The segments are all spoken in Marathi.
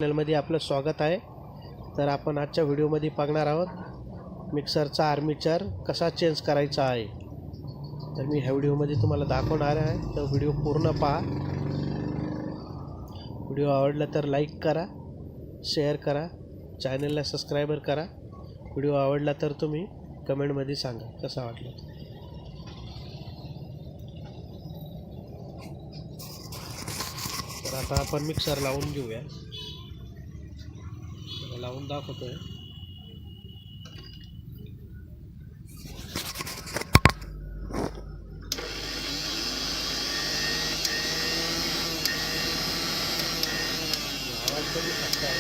चॅनलमध्ये आपलं स्वागत आहे। तर आपण आजच्या व्हिडिओमध्ये बघणार आहोत मिक्सरचा आर्मेचर कसा चेंज करायचा आहे। तर मी ह्या व्हिडिओमध्ये तुम्हाला दाखवणार आहे, तर व्हिडिओ पूर्ण पहा। व्हिडिओ आवडला तर लाईक करा, शेअर करा, चॅनलला सबस्क्राइब करा। व्हिडिओ आवडला तर तुम्ही कमेंटमध्ये सांगा कसा वाटला। तर आता आपण मिक्सर लावून घेऊया, लावून दाखवतोय। आवाज बघू शकता,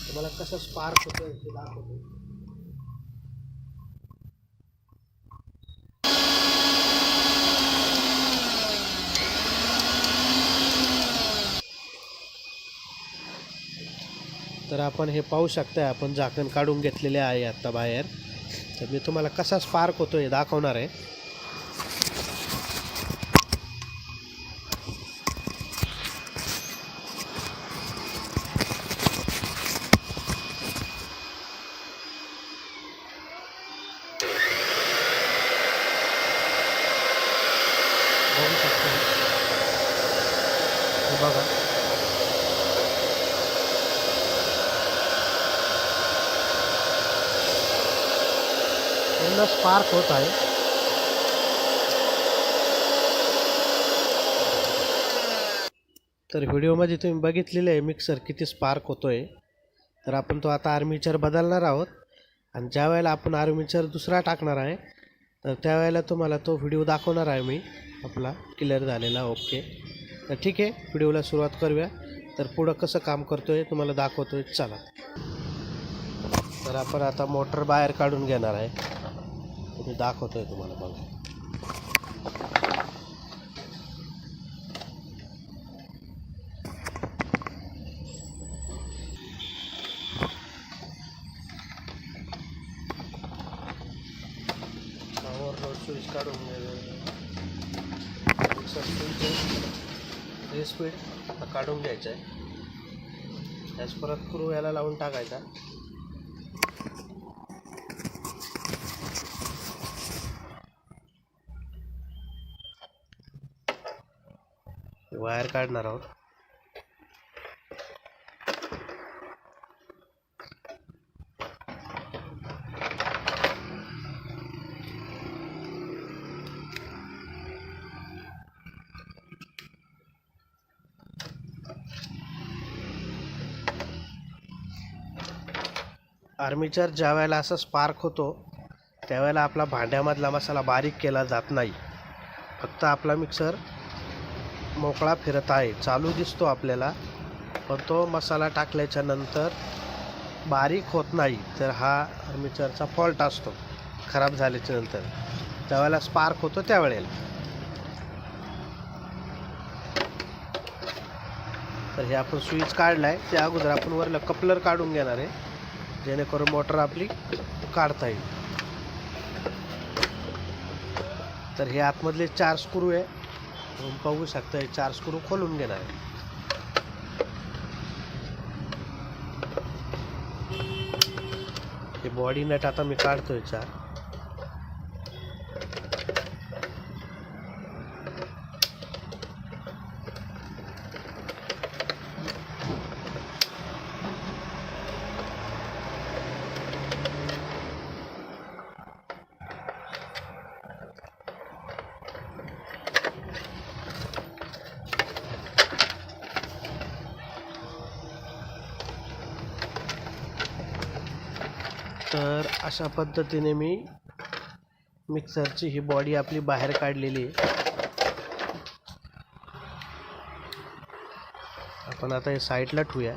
तुम्हाला कसं स्पार्क होतोय ते दाखवतो। तर आपण हे पाहू शकता, आपण झाकण काढून घेतलेले आहे आता बाहेर। तर मी तुम्हाला कसा स्पार्क होतो हे दाखवणार आहे। बघू शकता, हे बघा पूर्ण स्पार्क होत आहे। तर व्हिडिओमध्ये तुम्ही बघितलेले आहे मिक्सर किती स्पार्क होतोय। तर आपण तो आता आर्मेचर बदलणार आहोत, आणि ज्या वेळेला आपण आर्मेचर दुसरा टाकणार आहे तर त्यावेळेला तुम्हाला तो व्हिडिओ दाखवणार आहे मी, आपला क्लिअर झालेला। ओके, तर ठीक आहे, व्हिडिओला सुरुवात करूया। तर पुढं कसं काम करतोय तुम्हाला दाखवतोय, चला। तर आपण आता मोटर बाहेर काढून घेणार आहे, मी दाखवतोय तुम्हाला। बघा, ओव्हरलोड स्विच काढून स्पीड आता काढून घ्यायचं आहे। त्याच परत स्क्रू याला लावून टाकायचा। वायर काढणार आहोत। आर्मेचर ज्या वेळेला असं स्पार्क होतो त्यावेळेला आपला भांड्यामधला मसाला बारीक केला जात नाही, फक्त आपला मिक्सर मोकळा फिरत आहे, चालू दिसतो आपल्याला, पण तो मसाला टाकल्याच्या नंतर बारीक होत नाही। तर हा आर्मेचरचा फॉल्ट असतो, खराब झाल्याच्या नंतर त्यावेळेला स्पार्क होतो त्यावेळेला। तर हे आपण स्विच काढलाय, त्या अगोदर आपण वरलं कपलर काढून घेणार आहे, जेणेकरून मोटर आपली काढता येईल। तर हे आतमधले 4 स्क्रू आहे, तुम्ही पाहू शकता, हे 4 स्क्रू खोलून घेणार आहे। हे बॉडी नट आता मी काढतोय 4। तर अशा पद्धतीने मी मिक्सरची ही बॉडी आपली बाहेर काढलेली आहे। आपण आता हे साईडला ठेवूया।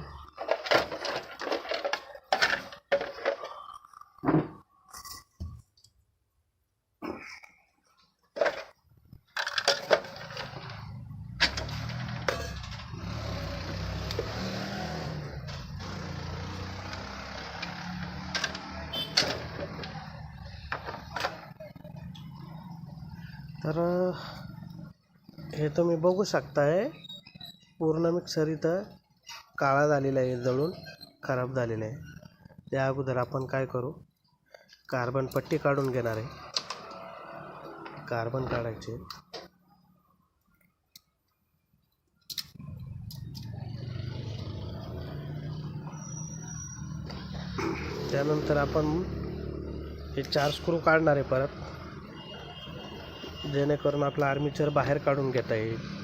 तर हे तुम्ही बघू शकताय, पूर्ण मिक्सर इथं काळा झालेला आहे, जळून खराब झालेला आहे. त्या अगोदर आपण काय करू, कार्बन पट्टी काढून घेणार आहे. कार्बन काढायचे. त्यानंतर आपण हे 4 स्क्रू काढणार आहे परत, जेणेकरून आपला आर्मेचर बाहेर काढून घेता येईल.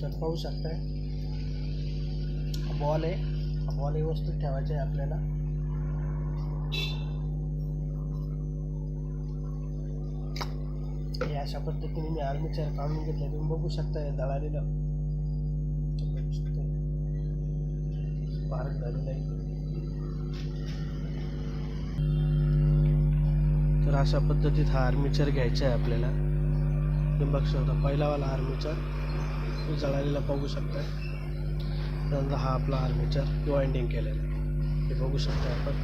तर पाहू शकताय, बॉल आहे. हा बॉल व्यवस्थित ठेवायचा आहे आपल्याला. हे अशा पद्धतीने मी आर्मेचर काढून घेतलं. तुम्ही बघू शकता दळालेलं स्पार्क झालेलं आहे. तर अशा पद्धतीत हा आर्मेचर घ्यायचा आहे आपल्याला. तुम्ही बघू शकता पहिलावाला आर्मेचर जळालेला पाहू शकता. त्यानंतर हा आपला आर्मेचर वाइंडिंग केलेला आहे, हे बघू शकता आपण.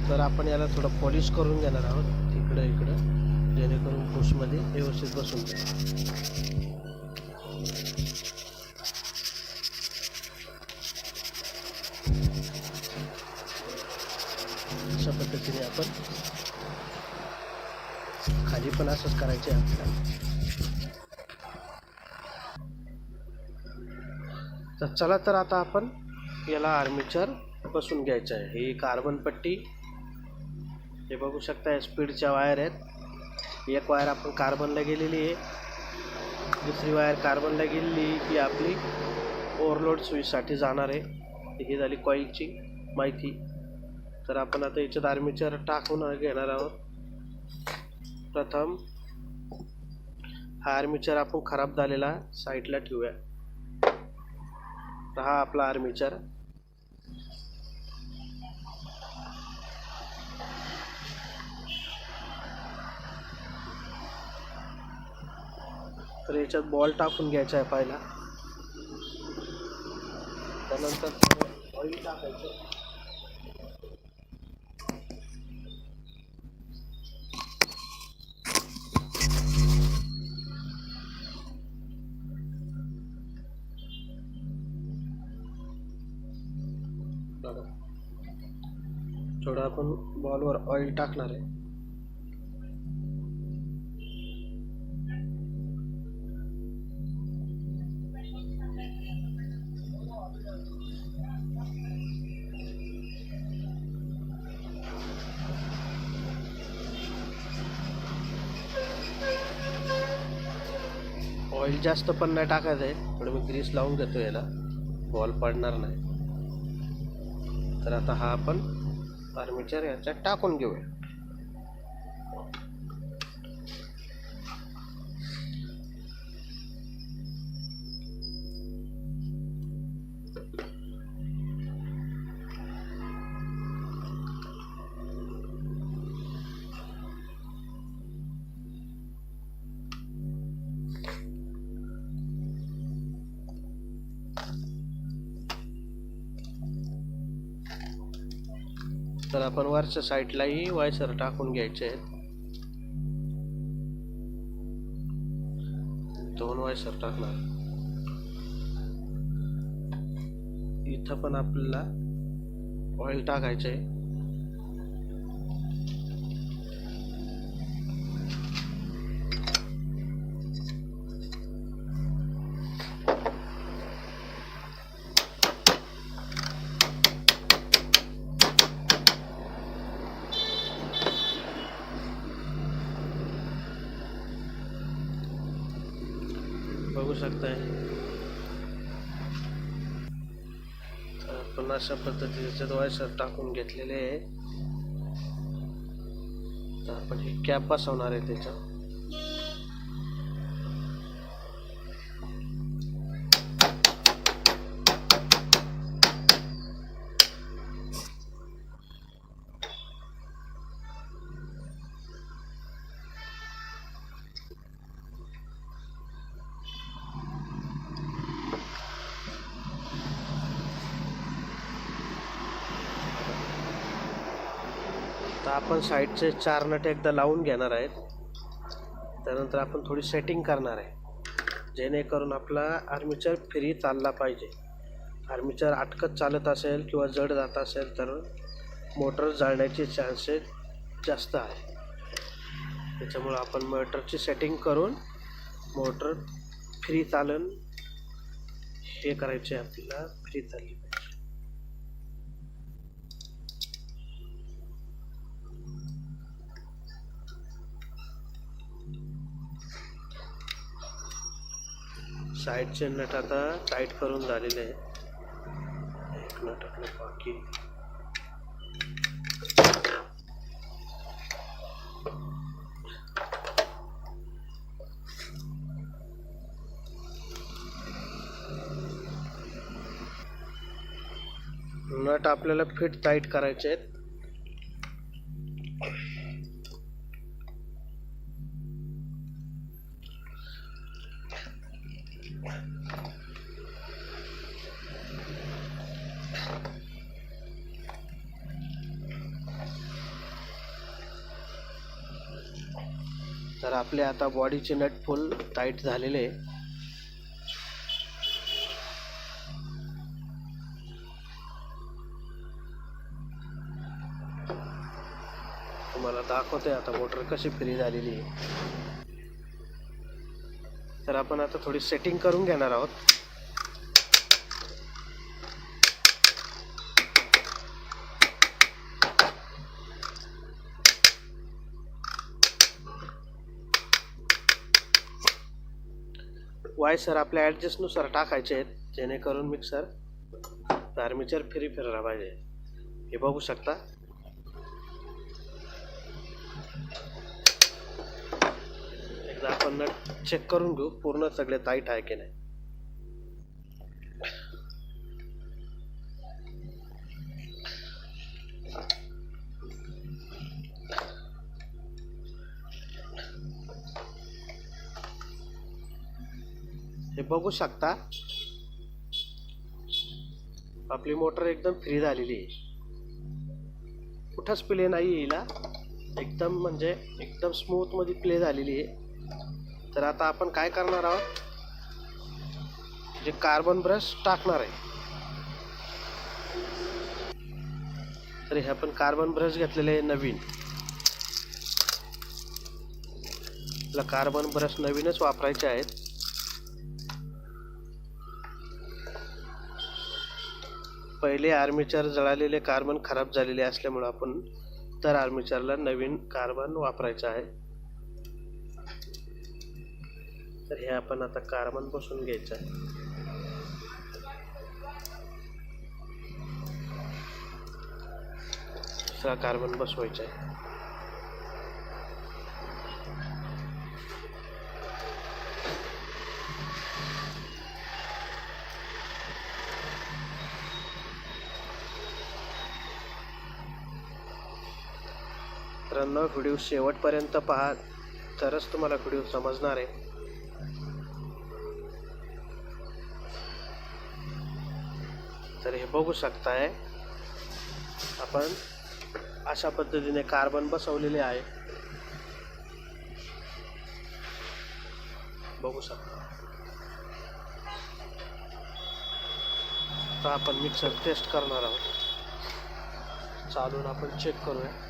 तर आपण याला थोडं पॉलिश करून घेणार आहोत इकडं, जेणेकरून पुशमध्ये व्यवस्थित बसून जाईल. अशा पद्धतीने आपण खाली पण असंच करायचे आपल्याला. तर चला, तर आता आपण याला आर्मेचर बसून घ्यायचं आहे. ही कार्बन पट्टी, हे बघू शकता स्पीडच्या वायर आहेत. एक वायर आपण कार्बनला गेलेली आहे, दुसरी वायर कार्बनला गेलेली की आपली ओव्हरलोड स्विचसाठी जाणार आहे. ही झाली कॉईलची माहिती. तर आपण आता याच्यात आर्मेचर टाकून घेणार आहोत. प्रथम हा आर्मेचर आपण खराब झालेला साईडला ठेवूया. तर हा आपला आर्मेचर. तर याच्यात बॉल टाकून घ्यायचा आहे पहिला. त्यानंतर ऑइल टाकायचं. थोडं आपण बॉलवर ऑइल टाकणार आहे. ऑइल जास्त पण नाही टाकायचं आहे, थोडं मी ग्रीस लावून घेतो याला, बॉल पडणार नाही. तर आता हा आपण आर्मेचर याच्यात टाकून घेऊया. तर आपण वरच्या साईडलाही वायसर टाकून घ्यायचे आहेत. 2 वायसर टाकणार. इथं पण आपल्याला ऑइल टाकायचं आहे. बघू शकताय आपण अशा पद्धतीचे वायसर टाकून घेतलेले आहे. तर आपण ही कॅप बसवणार आहे त्याच्या. तर आपण साईडचे 4 नट एकदा लावून घेणार आहेत. त्यानंतर आपण थोडी सेटिंग करणार आहे, जेणेकरून आपला आर्मेचर फ्री चालला पाहिजे. आर्मेचर अटकत चालत असेल किंवा जड जात असेल तर मोटर जळण्याचे चान्सेस जास्त आहे. त्याच्यामुळे आपण मोटरची सेटिंग करून मोटर फ्री चालन हे करायचे, आपल्याला फ्री चालली पाहिजे. साईडचे नट आता टाईट करून झालेले आहे. एक नट आपलं बाकी. नट आपल्याला फिट टाईट करायचे आहेत. तर आपले आता बॉडीचे नट फुल टाईट झालेले आहे. तुम्हाला दाखवते आता मोटर कशी फ्री झालेली आहे. तर आपण आता थोडी सेटिंग करून घेणार आहोत. वायसर आपल्या ॲडजस्टनुसार टाकायचे आहेत, जेणेकरून मिक्सर आर्मेचर फ्री फिरला पाहिजे. हे बघू शकता. एकदा आपण नट चेक करून घेऊ पूर्ण सगळे टाईट आहे की नाही. हे बघू शकता, आपली मोटर एकदम फ्री झालेली आहे. कुठंच प्ले नाही हिला, एकदम म्हणजे एकदम स्मूथ मध्ये प्ले झालेली आहे. तर आता आपण काय करणार आहोत, जे कार्बन ब्रश टाकणार आहे. तर हे आपण कार्बन ब्रश घेतलेले आहे नवीन. कार्बन ब्रश नवीनच वापरायचे आहेत. पहिले आर्मेचर जळालेले कार्बन खराब झालेले असल्यामुळे आपण तर आर्मेचरला नवीन कार्बन वापरायचं आहे. तर हे आपण आता कार्बन बसवून घ्यायचं आहे. दुसरा कार्बन बसवायचा आहे. मित्रांनो, व्हिडिओ शेवटपर्यंत पहा, तरच तुम्हाला व्हिडिओ समजणार आहे. तर हे बघू शकताय, आपण अशा पद्धतीने कार्बन बसवलेले आहे. बघू शकता. आता आपण मिक्सर टेस्ट करणार आहोत. चालून आपण चेक करूया.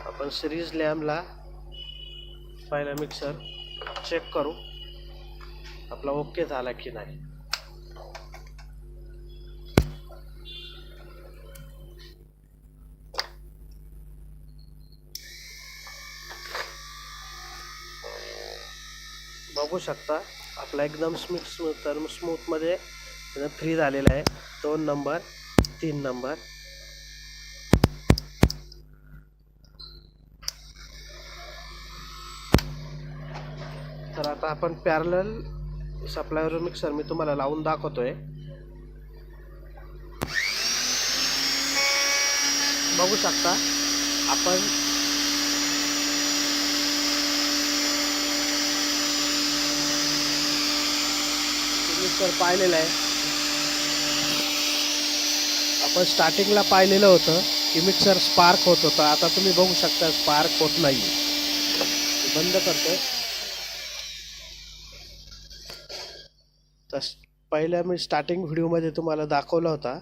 आपण सिरीज लॅम्पला पहिला मिक्सर चेक करू आपला ओके झाला की नाही. बघू शकता आपला एकदम स्मूथमध्ये फ्री झालेला आहे. 2 नंबर 3 नंबर. तर आता आपण पॅरलल सप्लायर मिक्सर मी तुम्हाला लावून दाखवतोय. बघू शकता आपण मिक्सर पाहिलेलं आहे. आपण स्टार्टिंगला पाहिलेलं होतं की मिक्सर स्पार्क होत होता. आता तुम्ही बघू शकता स्पार्क होत नाही. बंद करतोय. तर पहिल्या मी स्टार्टिंग व्हिडिओमध्ये तुम्हाला दाखवला होता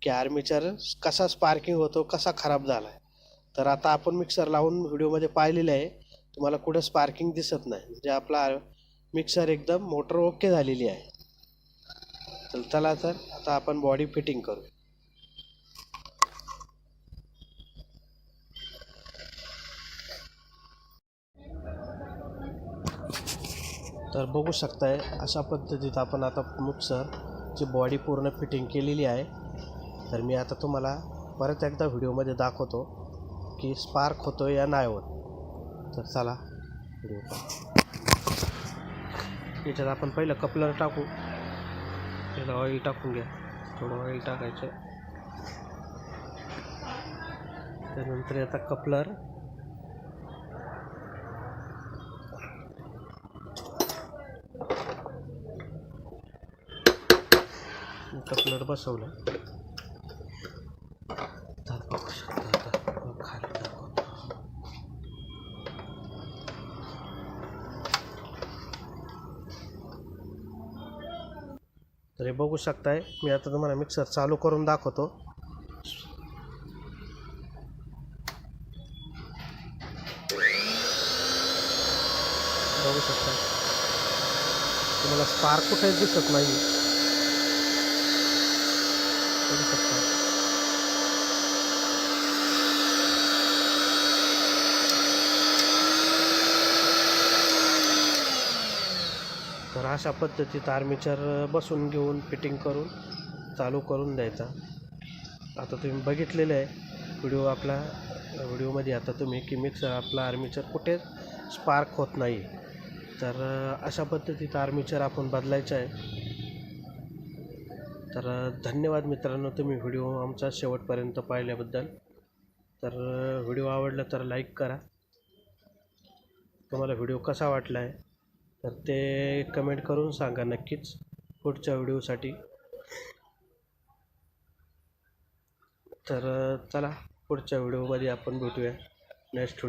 की आर्मेचर कसा स्पार्किंग होतो, कसा खराब झाला आहे. तर आता आपण मिक्सर लावून व्हिडिओमध्ये पाहिलेलं आहे. तुम्हाला कुठं स्पार्किंग दिसत नाही. म्हणजे आपला मिक्सर एकदम मोटर ओके झालेली आहे. तर चला तर आता आपण बॉडी फिटिंग करू. तर बघू शकताय अशा पद्धतीत आपण आता मिक्सरची बॉडी पूर्ण फिटिंग केलेली आहे. तर मी आता तुम्हाला परत एकदा व्हिडिओमध्ये दाखवतो की स्पार्क होतो या नाही होत. तर चला व्हिडिओ याच्यात आपण पहिलं कपलर टाकू. त्याला ऑइल टाकून घ्या. थोडं ऑइल टाकायचं. त्यानंतर आता कपलर बसवलं. तर बघू शकता आता खाली दाखवतो. तर हे बघू शकताय मी आता तुम्हाला मिक्सर चालू करून दाखवतो. बघू शकता तुम्हाला स्पार्क कुठेच दिसत नाही. बघू शकता तर अशा पद्धतीत आर्मेचर बसून घेऊन फिटिंग करून चालू करून द्यायचा. आता तुम्ही बघितलेलं आहे व्हिडिओमध्ये आता तुम्ही की मिक्सर आपला आर्मेचर कुठे स्पार्क होत नाही. तर अशा पद्धतीत आर्मेचर आपण बदलायचं आहे. तर धन्यवाद मित्रांनो, तुम्ही व्हिडिओ आमचा शेवटपर्यंत पाहिल्याबद्दल. तर व्हिडिओ आवडला तर लाईक करा. तुम्हाला व्हिडिओ कसा वाटला आहे तर ते कमेंट करून सांगा नक्कीच पुढच्या व्हिडिओसाठी. तर चला पुढच्या व्हिडिओमध्ये आपण भेटूया नेक्स्ट